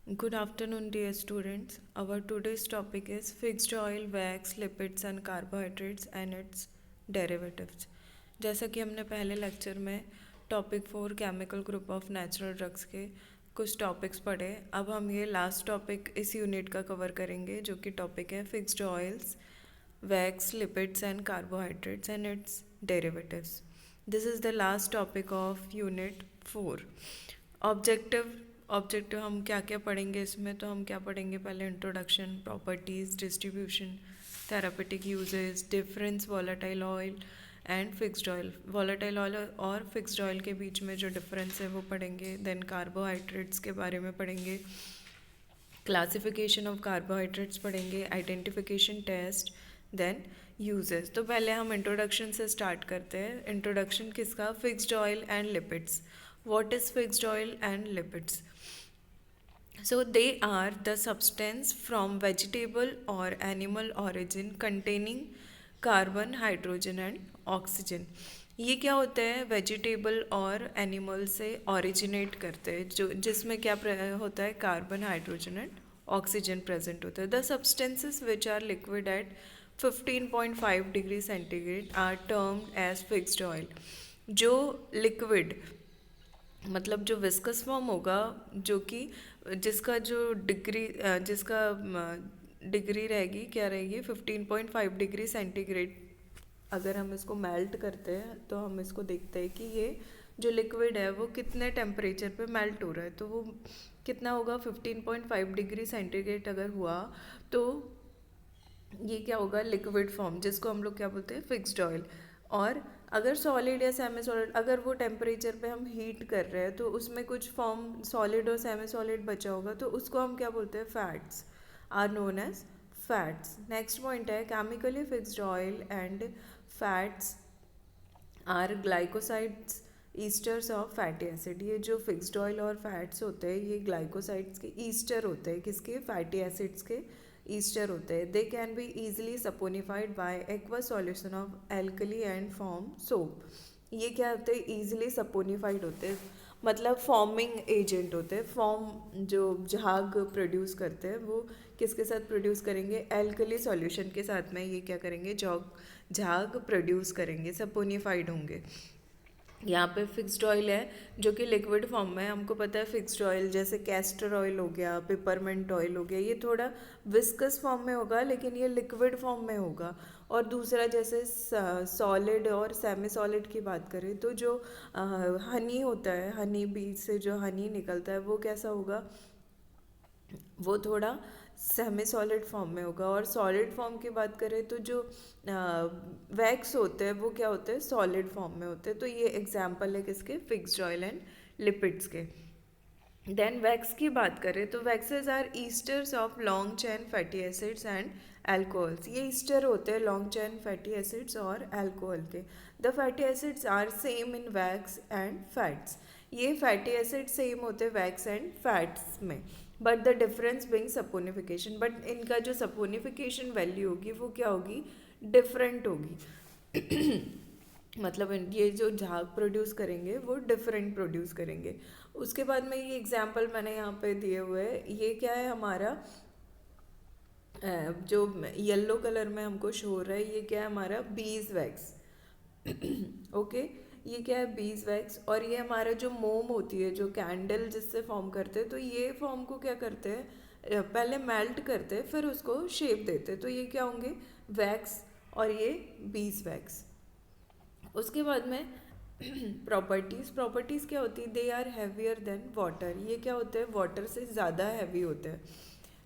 Good afternoon, dear students. Our today's topic is fixed oil, wax, lipids and carbohydrates and its derivatives. जैसा कि हमने पहले lecture में topic 4 chemical group of natural drugs के कुछ topics पढ़े, अब हम ये लास्ट टॉपिक इस यूनिट का कवर करेंगे जो कि टॉपिक है fixed oils, wax, lipids and carbohydrates and it's derivatives. This is the last topic of unit 4. Objective हम क्या क्या पढ़ेंगे इसमें, तो हम क्या पढ़ेंगे पहले introduction, properties, distribution, therapeutic uses, difference volatile oil and fixed oil. Volatile oil और फिक्स्ड ऑयल के बीच में जो डिफरेंस है वो पढ़ेंगे. देन कार्बोहाइड्रेट्स के बारे में पढ़ेंगे, क्लासिफिकेशन ऑफ कार्बोहाइड्रेट्स पढ़ेंगे, आइडेंटिफिकेशन टेस्ट, देन यूजेस. तो पहले हम इंट्रोडक्शन से स्टार्ट करते हैं. इंट्रोडक्शन किसका? Fixed oil and lipids. What is fixed oil and lipids? So they are the substance from vegetable or animal origin containing carbon, hydrogen and oxygen. ये क्या होता है? वेजिटेबल और एनिमल से ओरिजिनेट करते हैं, जो जिसमें क्या होता है? Carbon, hydrogen and oxygen present होता है. The substances which are liquid at 15.5 degree centigrade are termed as fixed oil. जो लिक्विड मतलब जो विस्कस फॉर्म होगा, जो कि जिसका जो जिसका डिग्री रहेगी, क्या रहेगी? 15.5 डिग्री सेंटीग्रेड. अगर हम इसको मेल्ट करते हैं तो हम इसको देखते हैं कि ये जो लिक्विड है वो कितने टेम्परेचर पे मेल्ट हो रहा है. तो वो कितना होगा? 15.5 डिग्री सेंटीग्रेड अगर हुआ तो ये क्या होगा? लिक्विड फॉर्म, जिसको हम लोग क्या बोलते हैं? Fixed oil. और अगर सॉलिड या सेमी सॉलिड, अगर वो टेम्परेचर पे हम हीट कर रहे हैं तो उसमें कुछ फॉर्म सॉलिड और सेमी सॉलिड बचा होगा, तो उसको हम क्या बोलते हैं? Fats are known as fats. Next point है chemically fixed oil and fats are glycosides esters of fatty acid. ये जो फिक्स्ड ऑयल और फैट्स होते हैं ये ग्लाइकोसाइड्स के ईस्टर होते हैं. किसके? फैटी एसिड्स के ईस्टर होते हैं. They can be easily saponified by aqua solution of alkali and form soap. ये क्या होते हैं? ईजिली सपोनिफाइड होते हैं, मतलब फॉर्मिंग एजेंट होते हैं. फॉर्म जो झाग प्रोड्यूस करते हैं वो किसके साथ प्रोड्यूस करेंगे? एल्कली सॉल्यूशन के साथ में ये क्या करेंगे? झाग प्रोड्यूस करेंगे, सपोनिफाइड होंगे. यहाँ पे फिक्स्ड ऑयल है जो कि लिक्विड फॉर्म में है. हमको पता है फिक्स्ड ऑयल जैसे कैस्टर ऑयल हो गया, पिपरमेंट ऑयल हो गया, ये थोड़ा विस्कस फॉर्म में होगा लेकिन ये लिक्विड फॉर्म में होगा. और दूसरा जैसे सॉलिड और सेमी सॉलिड की बात करें तो जो हनी होता है, हनी बी से जो हनी निकलता है वो कैसा होगा? वो थोड़ा सेमी सॉलिड फॉर्म में होगा. और सॉलिड फॉर्म की बात करें तो जो वैक्स होते हैं वो क्या होते हैं? सॉलिड फॉर्म में होते हैं. तो ये एग्जाम्पल है किसके? फिक्स्ड ऑयल एंड लिपिड्स के. देन वैक्स की बात करें तो waxes are esters of long chain fatty acids and alcohols. ये ईस्टर होते हैं लॉन्ग चेन फैटी एसिड्स और एल्कोहल के. The fatty acids are same in wax and fats. ये फैटी एसिड सेम होते हैं वैक्स एंड फैट्स में, but the difference being saponification. But इनका जो सपोनिफिकेशन वैल्यू होगी वो क्या होगी? डिफरेंट होगी. मतलब ये जो झाग प्रोड्यूस करेंगे वो डिफरेंट प्रोड्यूस करेंगे. उसके बाद में ये एग्जाम्पल मैंने यहाँ पे दिए हुए हैं. ये क्या है हमारा? जो येलो कलर में हमको शो हो रहा है ये क्या है हमारा? Bees wax. ओके, ये क्या है? Bees wax. और ये हमारा जो मोम होती है, जो कैंडल जिससे फॉर्म करते हैं, तो ये फॉर्म को क्या करते हैं? पहले मेल्ट करते हैं फिर उसको शेप देते हैं. तो ये क्या होंगे? वैक्स. और ये बीज वैक्स. उसके बाद में प्रॉपर्टीज़ क्या होती है? They are heavier than water. ये क्या होते हैं? वाटर से ज़्यादा हैवी होते हैं.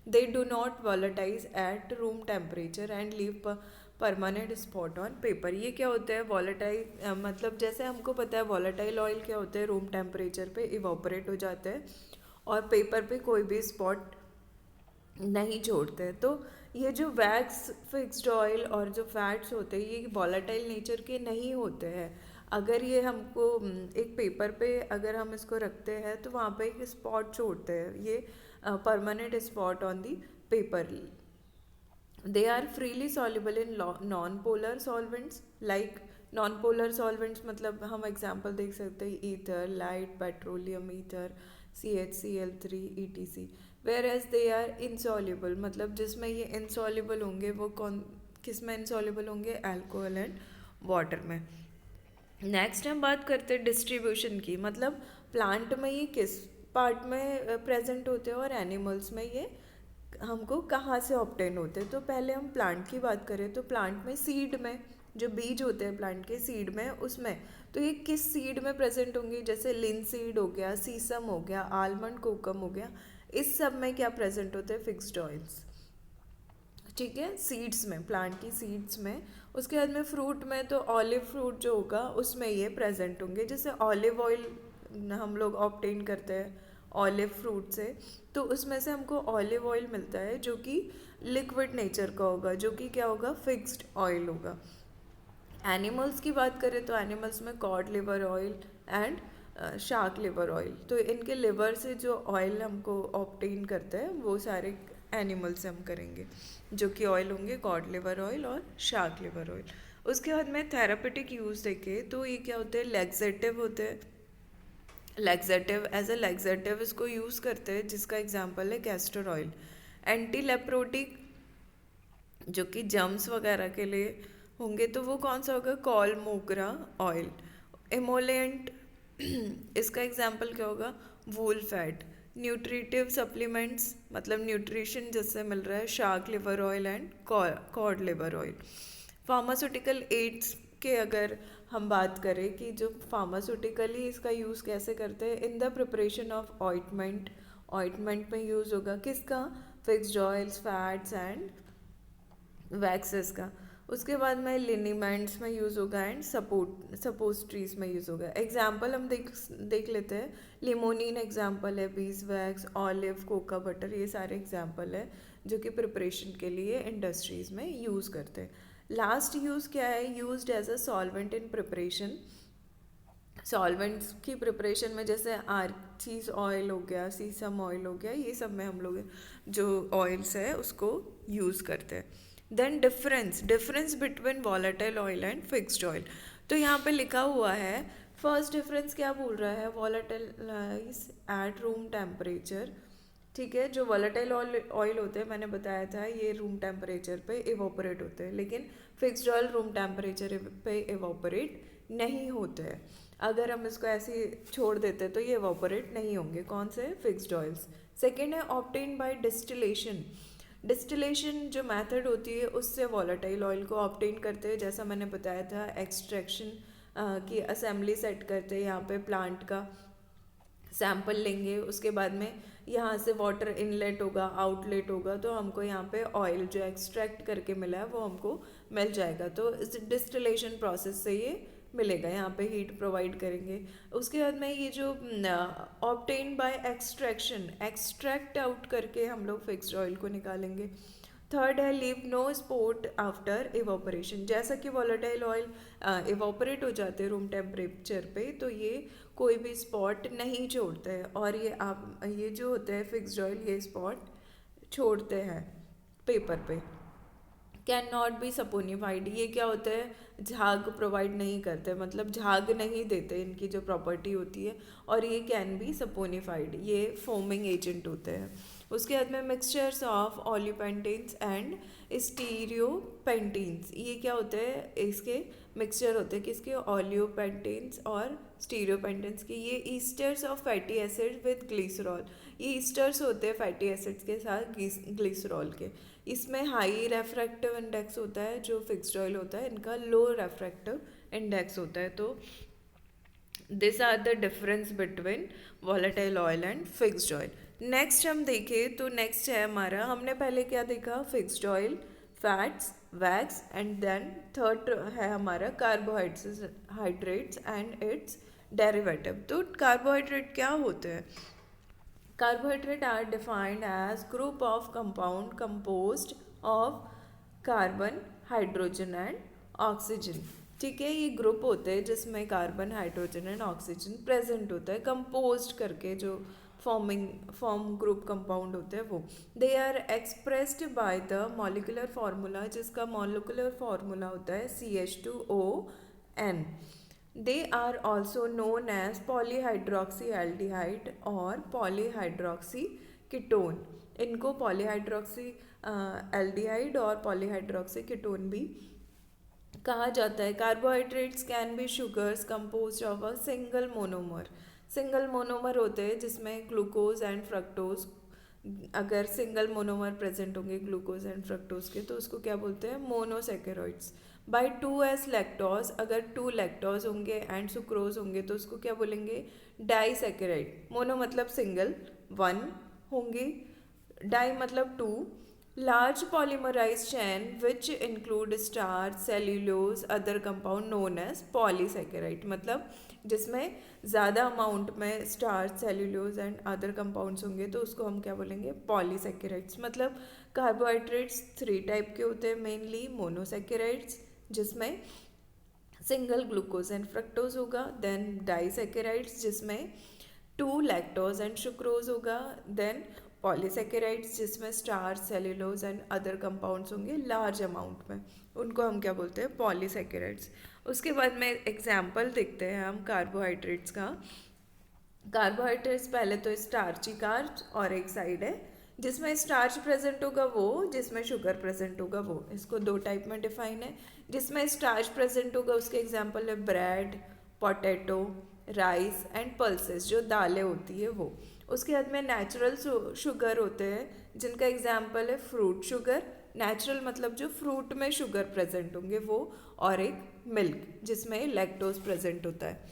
They do not volatilize at room temperature and leave permanent spot on paper. ये क्या होता है? वॉलेटाइल मतलब जैसे हमको पता है वॉलेटाइल ऑयल क्या होते हैं? रूम टेम्परेचर पे इवोपरेट हो जाते हैं और पेपर पे कोई भी स्पॉट नहीं छोड़ते हैं. तो ये जो वैक्स, फिक्स्ड ऑयल और जो फैट्स होते हैं ये वॉलेटाइल नेचर के नहीं होते हैं. अगर ये हमको एक पेपर पे अगर हम इसको रखते हैं तो वहाँ पे एक स्पॉट छोड़ते हैं, ये permanent spot on the paper. They are freely soluble in non polar solvents. Like non polar solvents मतलब हम एग्जांपल देख सकते हैं ether, light, petroleum ether, CHCl3 ETC, whereas they are insoluble, मतलब जिसमें ये इंसॉल्युबल होंगे वो कौन किस में इंसॉल्युबल होंगे, अल्कोहल एंड वाटर में। नेक्स्ट हम बात करते हैं डिस्ट्रीब्यूशन की, मतलब प्लांट में ये किस पार्ट में प्रेजेंट होते हैं और एनिमल्स में ये हमको कहाँ से ऑब्टेन होते हैं। तो पहले हम प्लांट की बात करें तो प्लांट में सीड में, जो बीज होते हैं प्लांट के सीड में, उसमें तो ये किस सीड में प्रेजेंट होंगे, जैसे लिनसीड हो गया, सीसम हो गया, आलमंड कोकम हो गया, इस सब में क्या प्रेजेंट होते हैं, फिक्स्ड ऑयल्स। ठीक है, सीड्स में, प्लांट की सीड्स में। उसके बाद में फ्रूट में तो ऑलिव फ्रूट जो होगा उसमें ये प्रेजेंट होंगे, जैसे ऑलिव ऑयल हम लोग ऑब्टेन करते हैं ऑलिव फ्रूट से, तो उसमें से हमको ऑलिव ऑयल मिलता है जो कि लिक्विड नेचर का होगा, जो कि क्या होगा, फिक्स्ड ऑयल होगा। एनिमल्स की बात करें तो एनिमल्स में cod liver oil and shark liver oil, तो इनके लिवर से जो ऑयल हमको ऑब्टेन करते हैं वो सारे एनिमल से हम करेंगे, जो कि ऑयल होंगे कॉड लिवर ऑयल और शार्क लिवर ऑयल। उसके बाद में थेरापेटिक यूज़ देखें तो ये क्या होते हैं, लेग्जेटिव होते हैं। लेग्जेटिव, एज ए लेग्जेटिव इसको यूज़ करते हैं, जिसका एग्जांपल है कैस्टर ऑयल। एंटी लेप्रोटिक, जो कि जम्स वगैरह के लिए होंगे, तो वो कौन सा होगा, कॉल मोगरा ऑयल। एमोलेंट इसका एग्जांपल क्या होगा, वूल फैट। न्यूट्रिटिव सप्लीमेंट्स, मतलब न्यूट्रिशन जिससे मिल रहा है, shark liver oil and cod liver oil. Pharmaceutical ads के अगर हम बात करें कि जो फार्मास्यूटिकली इसका यूज़ कैसे करते हैं, in the preparation of ointment, ointment में यूज़ होगा किसका, fixed oils, fats and waxes का। उसके बाद में लिनीमेंट्स में यूज़ होगा एंड सपोस्ट्रीज में यूज़ होगा। एग्जाम्पल हम देख लेते हैं, लिमोनिन एग्जाम्पल है, bees wax, olive, cocoa butter, ये सारे एग्जाम्पल है जो कि प्रिपरेशन के लिए इंडस्ट्रीज़ में यूज़ करते हैं। लास्ट यूज़ क्या है, used as a solvent in preparation. Solvents की प्रिपरेशन में जैसे आर्चीज ऑयल हो गया, सीसम ऑयल हो गया, ये सब में हम लोग जो ऑयल्स है उसको यूज़ करते हैं। Then difference between volatile oil and fixed oil, तो यहाँ पे लिखा हुआ है, फर्स्ट डिफरेंस क्या बोल रहा है, वॉलेटाइलाइज एट रूम टेम्परेचर। ठीक है, जो वॉलेटाइल ऑयल होते हैं मैंने बताया था ये रूम टेम्परेचर पे इवोपरेट होते हैं, लेकिन फिक्स्ड ऑयल रूम टेम्परेचर पे इवोपरेट नहीं होते हैं। अगर हम इसको ऐसे ही छोड़ देते तो ये इवोपरेट नहीं होंगे, कौन से, फिक्स्ड ऑयल्स। सेकेंड है ऑब्टेन बाय डिस्टिलेशन। डिस्टिलेशन जो मेथड होती है उससे वॉलेटाइल ऑयल को ऑब्टेन करते हैं, जैसा मैंने बताया था एक्सट्रैक्शन की असेंबली सेट करते हैं, यहाँ पे प्लांट का सैंपल लेंगे, उसके बाद में यहाँ से वाटर इनलेट होगा, आउटलेट होगा, तो हमको यहाँ पे ऑयल जो एक्सट्रैक्ट करके मिला है वो हमको मिल जाएगा। तो इस डिस्टिलेशन प्रोसेस से ये मिलेगा, यहाँ पे हीट प्रोवाइड करेंगे। उसके बाद में ये जो obtain by extraction, extract out करके हम लोग फिक्स्ड ऑयल को निकालेंगे। थर्ड है leave no spot after evaporation, जैसा कि वॉलेटाइल ऑयल इवोपरेट हो जाते हैं रूम टेम्परेचर पे, तो ये कोई भी स्पॉट नहीं छोड़ते हैं, और ये जो होते हैं फिक्स्ड ऑयल ये स्पॉट छोड़ते हैं पेपर पे। कैन नॉट बी सपोनिफाइड, ये क्या होता है, झाग प्रोवाइड नहीं करते, मतलब झाग नहीं देते इनकी जो प्रॉपर्टी होती है, और ये कैन बी सपोनिफाइड, ये फोमिंग एजेंट होते हैं। उसके बाद में मिक्सचर्स ऑफ ऑलियोपेंटेन्स एंड स्टीरियोपेंटेन्स, ये क्या होते हैं, इसके मिक्सचर होते हैं किसके, ऑलियोपेंटेन्स और स्टीरियोपेंटेन्स के। ये esters of fatty acid with glycerol, ये ईस्टर्स होते हैं फैटी एसिड्स के साथ ग्लिसरॉल के। इसमें हाई रेफ्रैक्टिव इंडेक्स होता है, जो फिक्स्ड ऑयल होता है इनका लो रेफ्रैक्टिव इंडेक्स होता है। तो this are the difference between volatile oil and fixed oil. Next हम देखें तो नेक्स्ट है हमारा, हमने पहले क्या देखा, fixed oil, fats, wax, and then third है हमारा कार्बोहाइड्रेट्स एंड इट्स डेरिवेटिव। तो कार्बोहाइड्रेट क्या होते हैं, carbohydrate are defined as group of compound composed of carbon, hydrogen and oxygen। ठीक है, ये ग्रुप होते हैं जिसमें carbon, hydrogen and oxygen present होता है, कंपोज्ड करके जो फॉर्म ग्रुप कंपाउंड होते हैं वो। They are expressed by the molecular formula, जिसका मॉलिकुलर फार्मूला होता है CH2ON। They are also known as polyhydroxy aldehyde और पॉलीहाइड्रोक्सी कीटोन। इनको पॉलीहाइड्रोक्सी एल्डिहाइड और पॉलीहाइड्रोक्सी कीटोन भी कहा जाता है। Carbohydrates can be sugars compose of a single monomer. Single monomer होते हैं जिसमें ग्लूकोज एंड फ्रक्टोज, अगर सिंगल मोनोमर प्रेजेंट होंगे ग्लूकोज एंड फ्रक्टोज के तो उसको क्या बोलते हैं, मोनोसेकेरॉइड्स। बाय 2s लैक्टोज, अगर 2 लैक्टोज होंगे एंड सुक्रोज होंगे तो उसको क्या बोलेंगे, डाइसेकेराइड। मोनो मतलब सिंगल, 1 होंगे, डाई मतलब 2। Large polymerise chain which include starch, cellulose, other compound known as polysaccharide. मतलब जिसमें ज़्यादा अमाउंट में starch, cellulose and other compounds होंगे तो उसको हम क्या बोलेंगे, पॉलीसेकेराइड्स। मतलब कार्बोहाइड्रेट्स 3 टाइप के होते हैं मेनली, मोनोसेकेराइड्स जिसमें सिंगल ग्लूकोज एंड फ्रक्टोज होगा, देन डाइसेकेराइड्स जिसमें 2 लैक्टोज एंड सुक्रोज होगा, देन पॉलीसेकेराइड्स जिसमें starch, cellulose and other compounds होंगे लार्ज अमाउंट में, उनको हम क्या बोलते हैं, पॉलीसेकेराइड्स। उसके बाद में एग्जाम्पल देखते हैं हम कार्बोहाइड्रेट्स का। कार्बोहाइड्रेट्स पहले तो स्टार्ची कार्ब्स और एक साइड है जिसमें स्टार्च प्रेजेंट होगा वो, जिसमें शुगर प्रेजेंट होगा वो। इसको 2 टाइप में डिफाइन है। जिसमें स्टार्च प्रेजेंट होगा उसके एग्जांपल है bread, potato, rice and pulses, जो दालें होती है वो। उसके बाद में नेचुरल शुगर होते हैं जिनका एग्जांपल है फ्रूट शुगर, नेचुरल मतलब जो फ्रूट में शुगर प्रेजेंट होंगे वो, और एक मिल्क जिसमें लैक्टोज प्रेजेंट होता है।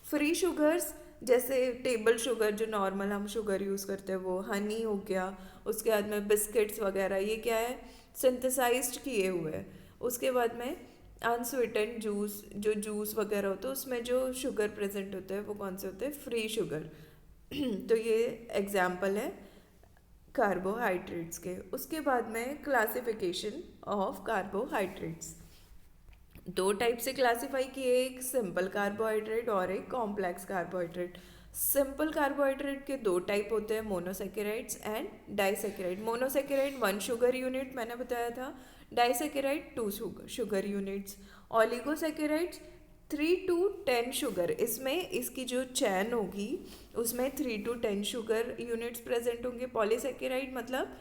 फ्री शुगर्स जैसे टेबल शुगर जो नॉर्मल हम शुगर यूज़ करते हैं वो, हनी हो गया, उसके बाद में बिस्किट्स वगैरह, ये क्या है, सिंथेसाइज्ड किए हुए हैं। उसके बाद में अनस्वीटेंड जूस, जो जूस वगैरह होता है उसमें जो शुगर प्रेजेंट होता है वो कौन से होते हैं, फ्री शुगर। तो ये एग्जाम्पल है कार्बोहाइड्रेट्स के। उसके बाद में क्लासिफिकेशन ऑफ कार्बोहाइड्रेट्स, 2 टाइप से क्लासीफाई किए, एक सिंपल कार्बोहाइड्रेट और एक कॉम्प्लेक्स कार्बोहाइड्रेट। सिंपल कार्बोहाइड्रेट के 2 टाइप होते हैं, monosaccharides and disaccharide. Monosaccharide 1 sugar unit मैंने बताया था, disaccharide 2 sugar units. Oligosaccharides 3 to 10 sugar, इसमें इसकी जो चैन होगी उसमें 3 to 10 शुगर यूनिट्स प्रेजेंट होंगे। पॉलीसेकेराइड मतलब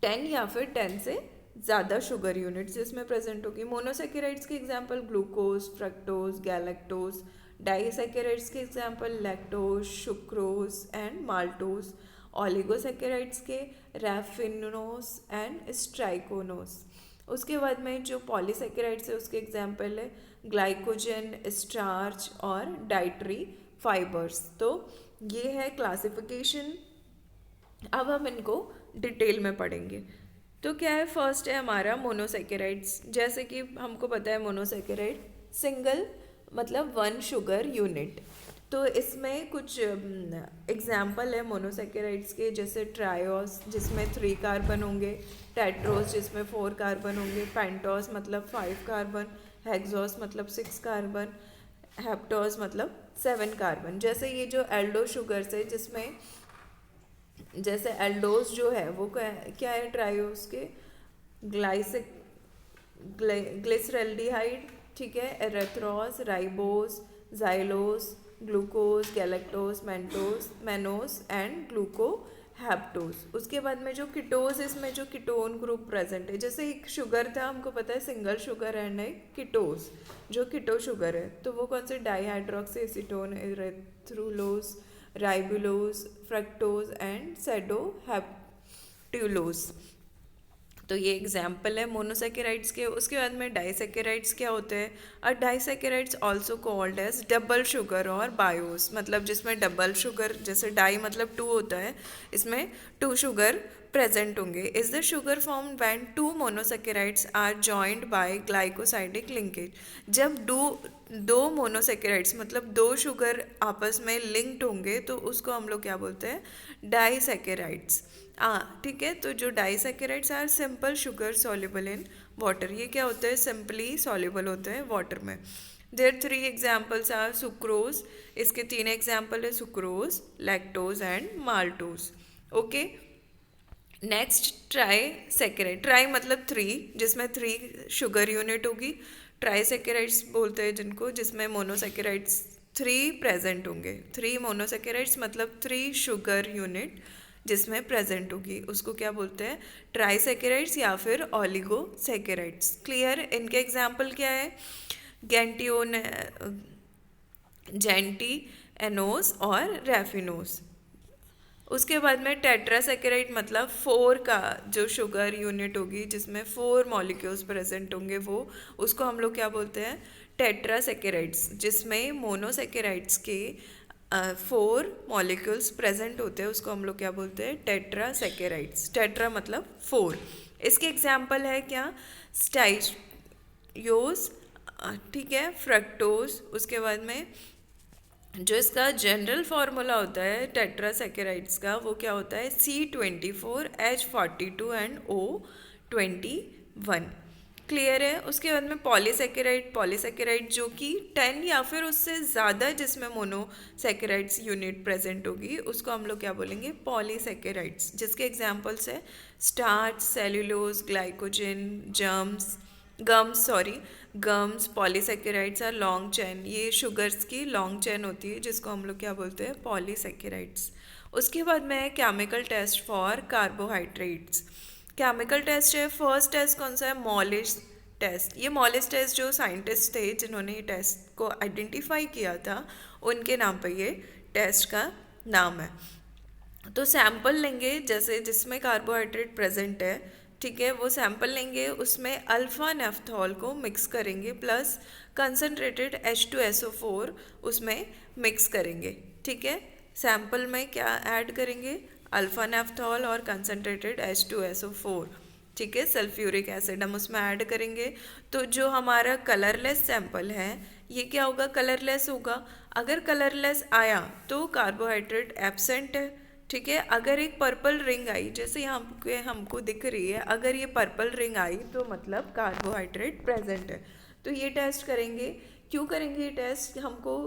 10 या फिर 10 से ज़्यादा शुगर यूनिट्स जिसमें प्रेजेंट होगी। मोनोसेकेराइड्स के example glucose, fructose, galactose. Disaccharides के example lactose, sucrose and maltose. Oligosaccharides के रैफिनोस एंड स्ट्राइकोनोस। उसके बाद में जो पॉलीसेकेराइड्स है उसके एग्जांपल है ग्लाइकोजन, स्टार्च और डाइटरी फाइबर्स। तो ये है क्लासिफिकेशन। अब हम इनको डिटेल में पढ़ेंगे। तो क्या है, फर्स्ट है हमारा मोनोसेकेराइड्स। जैसे कि हमको पता है मोनोसेकेराइड सिंगल मतलब 1 शुगर यूनिट। तो इसमें कुछ एग्जाम्पल है मोनोसेकेराइड्स के, जैसे ट्रायोस जिसमें 3 कार्बन होंगे, टेट्रोस जिसमें 4 कार्बन होंगे, पेंटोस मतलब 5 कार्बन, हेक्सोस मतलब 6 कार्बन, हेप्टोस मतलब 7 कार्बन। जैसे ये जो एल्डो शुगर्स है जिसमें जैसे एल्डोस जो है वो क्या है, ट्रायोस के ग्लाइसिक ग्लिसरल्डिहाइड, ठीक है, erythrose, ribose, xylose, glucose, galactose, मेंटोस, मेनोस एंड ग्लूको हैप्टोस। उसके बाद में जो कीटोस, इसमें जो कीटोन ग्रुप प्रेजेंट है, जैसे एक शुगर था हमको पता है सिंगल शुगर एंड एक कीटोस, जो कीटो शुगर है तो वो कौन से, dihydroxy acetone, erythrulose, ribulose, fructose and sedoheptulose. तो ये एग्जाम्पल है मोनोसेकेराइड्स के। उसके बाद में डाइसेकेराइड्स क्या होते हैं, और disaccharides also called as double sugar और बायोस, मतलब जिसमें डबल शुगर, जैसे डाई मतलब 2 होता है, इसमें 2 शुगर प्रेजेंट होंगे। Is the sugar form when 2 monosaccharides are joined by glycosidic linkage. जब दो मोनोसेकेराइड्स मतलब 2 शुगर आपस में लिंक्ड होंगे तो उसको हम लोग क्या बोलते हैं, डाइसेकेराइड्स। ठीक है। तो जो disaccharides are simple sugar soluble in water, ये क्या होता है, सिंपली सॉल्युबल होते हैं वाटर में। देयर 3 एग्जाम्पल्स आर सुक्रोज, इसके 3 एग्जाम्पल है, sucrose, lactose and maltose. Okay. Next try saccharide, try मतलब 3 जिसमें 3 शुगर यूनिट होगी, ट्राइसेकेराइड्स बोलते हैं जिनको, जिसमें मोनोसेकेराइड्स 3 प्रेजेंट होंगे। 3 मोनोसेकेराइड्स मतलब 3 शुगर यूनिट जिसमें प्रेजेंट होगी, उसको क्या बोलते हैं? ट्राइसेकेराइड्स या फिर ऑलिगोसेकेराइड्स। क्लियर? इनके एग्जाम्पल क्या है? गेंटियोन, जेंटी एनोस और रेफिनोस। उसके बाद में टेट्रासेकेराइड मतलब 4 का जो शुगर यूनिट होगी जिसमें 4 मॉलिक्यूल्स प्रेजेंट होंगे, वो उसको हम लोग क्या बोलते हैं? टेट्रासेकेराइड्स। जिसमें मोनोसेकेराइड्स के 4 मॉलिक्यूल्स प्रेजेंट होते हैं, उसको हम लोग क्या बोलते हैं? टेट्रासेकेराइड्स। टेट्रा मतलब 4। इसके एग्जाम्पल है क्या? स्टाइयोस, ठीक है, फ्रक्टोज। उसके बाद में जो इसका जनरल फार्मूला होता है टेट्रासेकेराइड्स का, वो क्या होता है? C24H42 and O21। क्लियर है? उसके बाद में पॉलीसेकेराइड। पॉलीसेकेराइड जो कि 10 या फिर उससे ज़्यादा जिसमें मोनोसेकेराइड्स यूनिट प्रेजेंट होगी, उसको हम लोग क्या बोलेंगे? पॉलीसेकेराइड्स। जिसके एग्जांपल्स है starch, cellulose, glycogen, gums. Polysaccharides are long chain. ये शुगर्स की लॉन्ग चेन होती है जिसको हम लोग क्या बोलते हैं? पॉलीसेकेराइड्स। उसके बाद में है chemical test for carbohydrates. Chemical test है, फर्स्ट टेस्ट कौन सा है? Molisch test. ये मॉलिस टेस्ट जो साइंटिस्ट थे जिन्होंने ये टेस्ट को आइडेंटिफाई किया था, उनके नाम पे ये टेस्ट का नाम है। तो सैंपल लेंगे जैसे जिसमें कार्बोहाइड्रेट प्रेजेंट है, ठीक है, वो सैंपल लेंगे, उसमें अल्फा नेफ्थॉल को मिक्स करेंगे प्लस कंसनट्रेटेड H2SO4 उसमें मिक्स करेंगे, ठीक है। सैंपल में क्या ऐड करेंगे? अल्फा नेफ्थॉल और कंसनट्रेटेड H2SO4, ठीक है, सल्फ्यूरिक एसिड हम उसमें ऐड करेंगे। तो जो हमारा कलरलेस सैंपल है ये क्या होगा? कलरलेस होगा। अगर कलरलेस आया तो कार्बोहाइड्रेट एब्सेंट है, ठीक है। अगर एक पर्पल रिंग आई जैसे यहाँ पे हमको दिख रही है, अगर ये पर्पल रिंग आई तो मतलब कार्बोहाइड्रेट प्रेजेंट है। तो ये टेस्ट करेंगे। क्यों करेंगे ये टेस्ट? हमको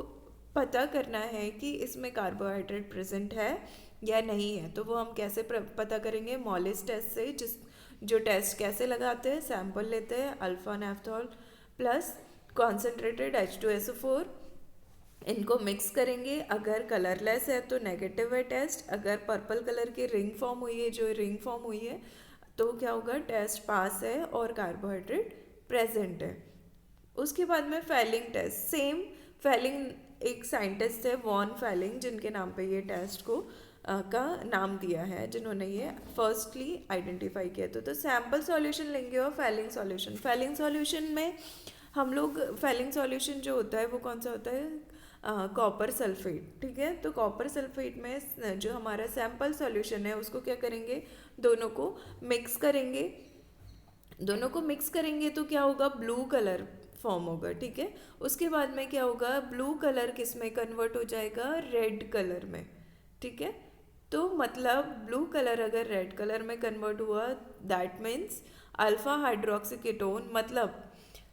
पता करना है कि इसमें कार्बोहाइड्रेट प्रेजेंट है या नहीं है। तो वो हम कैसे पता करेंगे? मॉलिस टेस्ट से। जो टेस्ट कैसे लगाते हैं? सैंपल लेते हैं, alpha naphthol plus concentrated H2SO4, इनको मिक्स करेंगे। अगर कलरलेस है तो नेगेटिव है टेस्ट। अगर पर्पल कलर की रिंग फॉर्म हुई है, जो रिंग फॉर्म हुई है, तो क्या होगा? टेस्ट पास है और कार्बोहाइड्रेट प्रेजेंट है। उसके बाद में फेलिंग टेस्ट। सेम फेलिंग, एक साइंटिस्ट है वॉन फेलिंग, जिनके नाम पे ये टेस्ट को का नाम दिया है, जिन्होंने ये फर्स्टली आइडेंटिफाई किया। तो सैम्पल सॉल्यूशन लेंगे और फेलिंग सॉल्यूशन। फेलिंग सॉल्यूशन में हम लोग, फेलिंग सॉल्यूशन जो होता है वो कौन सा होता है? कॉपर सल्फेट, ठीक है। तो कॉपर सल्फेट में जो हमारा सैंपल सॉल्यूशन है उसको क्या करेंगे? दोनों को मिक्स करेंगे। दोनों को मिक्स करेंगे तो क्या होगा? ब्लू कलर फॉर्म होगा, ठीक है। उसके बाद में क्या होगा? ब्लू कलर किस में कन्वर्ट हो जाएगा? रेड कलर में, ठीक है। तो मतलब ब्लू कलर अगर रेड कलर में कन्वर्ट हुआ, that means alpha hydroxy ketone, मतलब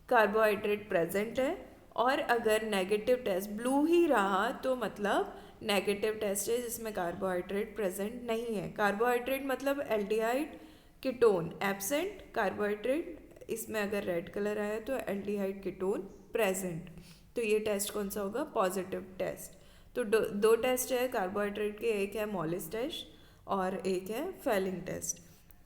कार्बोहाइड्रेट प्रेजेंट है। और अगर नेगेटिव टेस्ट ब्लू ही रहा तो मतलब नेगेटिव टेस्ट है जिसमें कार्बोहाइड्रेट प्रेजेंट नहीं है। कार्बोहाइड्रेट मतलब एल्डिहाइड कीटोन एब्सेंट, कार्बोहाइड्रेट इसमें अगर रेड कलर आया तो एल्डिहाइड कीटोन प्रेजेंट। तो ये टेस्ट कौन सा होगा? Positive test. तो दो टेस्ट है कार्बोहाइड्रेट के, एक है मॉलिस टेस्ट और एक है फेलिंग टेस्ट,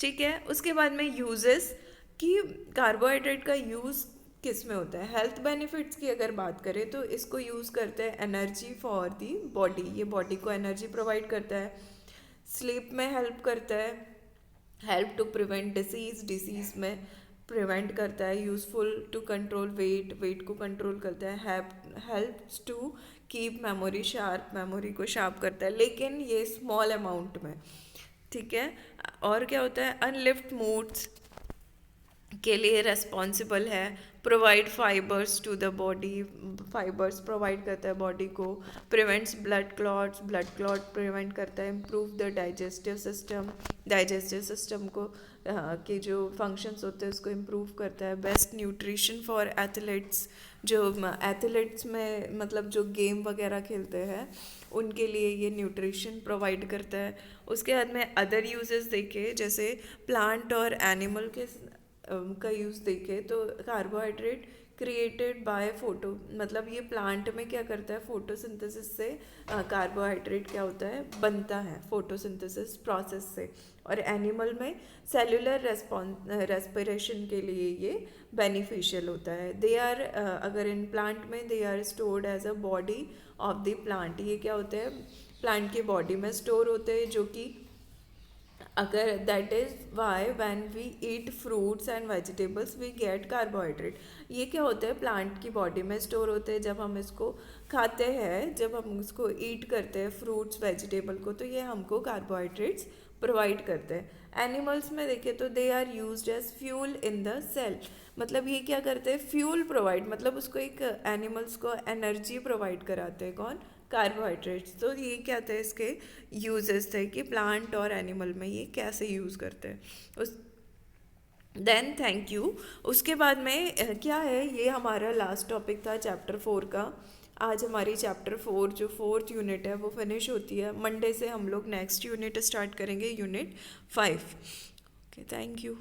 ठीक है। उसके बाद में यूजेस कि कार्बोहाइड्रेट का यूज़ किस में होता है। हेल्थ बेनिफिट्स की अगर बात करें तो इसको यूज़ करते हैं एनर्जी फॉर दी बॉडी। ये बॉडी को एनर्जी प्रोवाइड करता है, स्लीप में हेल्प करता है, हेल्प टू प्रिवेंट डिसीज़ में प्रिवेंट करता है, यूज़फुल टू कंट्रोल वेट को कंट्रोल करता है, helps to keep memory sharp, memory को शार्प करता है, लेकिन ये स्मॉल अमाउंट में, ठीक है। और क्या होता है? अनलिफ्ट मूड्स के लिए रेस्पॉन्सिबल है, provide fibres to the body, fibres provide करता है बॉडी को, प्रिवेंट्स ब्लड क्लॉट प्रिवेंट करता है, इम्प्रूव द डाइजेस्टिव सिस्टम को के जो फंक्शंस होते हैं उसको इम्प्रूव करता है, बेस्ट न्यूट्रिशन फॉर एथलीट्स, जो एथलीट्स में मतलब जो गेम वगैरह खेलते हैं उनके लिए ये न्यूट्रिशन प्रोवाइड करता है। उसके बाद में अदर यूजेस देखे, जैसे प्लांट और एनिमल के का यूज़ देखें तो कार्बोहाइड्रेट क्रिएटेड बाय फोटो, मतलब ये प्लांट में क्या करता है, फोटोसिंथेसिस से कार्बोहाइड्रेट क्या होता है, बनता है फोटोसिंथेसिस प्रोसेस से। और एनिमल में सेलुलर रेस्पिरेशन के लिए ये बेनिफिशियल होता है। दे आर अगर इन प्लांट में they are stored as a body of the plant, ये क्या होते हैं, प्लांट की बॉडी में स्टोर होते हैं, जो कि अगर that is why when we eat fruits and vegetables we get carbohydrate. ये क्या होता है, प्लांट की बॉडी में स्टोर होते हैं, जब हम इसको खाते हैं, जब हम इसको ईट करते हैं फ्रूट्स वेजिटेबल को, तो ये हमको कार्बोहाइड्रेट्स प्रोवाइड करते हैं। एनिमल्स में देखें तो they are used as fuel in the cell, मतलब ये क्या करते हैं, फ्यूल प्रोवाइड, मतलब उसको एक एनिमल्स को एनर्जी प्रोवाइड कराते हैं, कौन, कार्बोहाइड्रेट्स। तो ये क्या थे इसके यूजेस थे कि प्लांट और एनिमल में ये कैसे यूज़ करते हैं। उस देन थैंक यू। उसके बाद में क्या है, ये हमारा लास्ट टॉपिक था चैप्टर 4 का। आज हमारी चैप्टर 4 जो 4th यूनिट है वो फिनिश होती है। मंडे से हम लोग नेक्स्ट यूनिट स्टार्ट करेंगे, यूनिट 5। Okay, thank you.